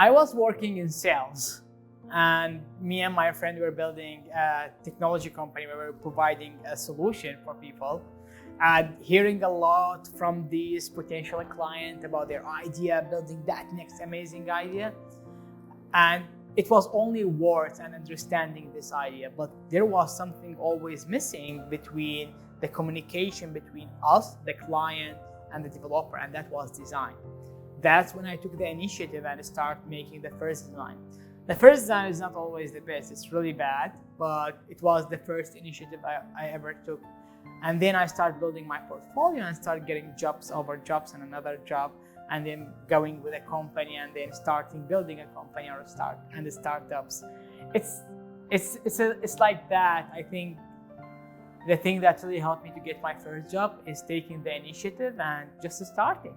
I was working in sales, and me and my friend were building a technology company where we were providing a solution for people, and hearing a lot from these potential clients about their idea, building that next amazing idea. And it was only words and understanding this idea, but there was something always missing between the communication between us, the client, and the developer, and that was design. That's when I took the initiative and started making the first design. The first design is not always the best, it's really bad, but it was the first initiative I ever took. And then I started building my portfolio and started getting jobs over jobs and another job, and then going with a company and then starting building a company or the startups. It's like that. I think the thing that really helped me to get my first job is taking the initiative and just starting.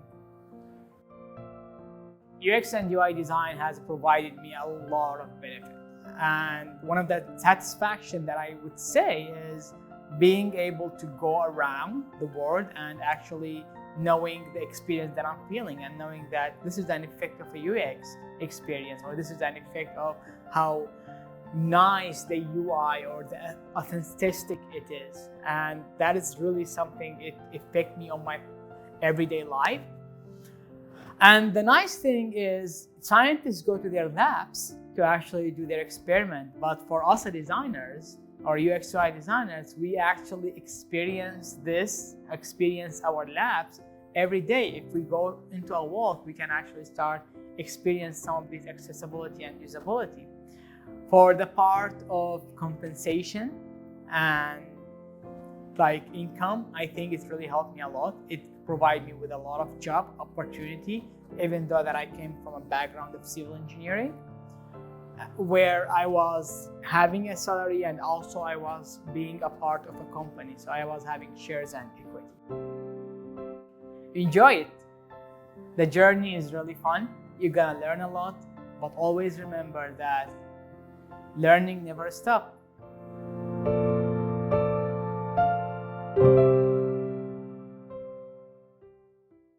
UX and UI design has provided me a lot of benefit. And one of the satisfaction that I would say is being able to go around the world and actually knowing the experience that I'm feeling and knowing that this is an effect of a UX experience, or this is an effect of how nice the UI or the authentic it is. And that is really something it affects me on my everyday life. And the nice thing is scientists go to their labs to actually do their experiment. But for us as designers or UX UI designers, we actually experience our labs every day. If we go into a walk, we can actually start experience some of these accessibility and usability. For the part of compensation and like income, I think it's really helped me a lot. It provided me with a lot of job opportunity, even though that I came from a background of civil engineering, where I was having a salary and also I was being a part of a company. So I was having shares and equity. Enjoy it. The journey is really fun. You're gonna learn a lot, but always remember that learning never stops.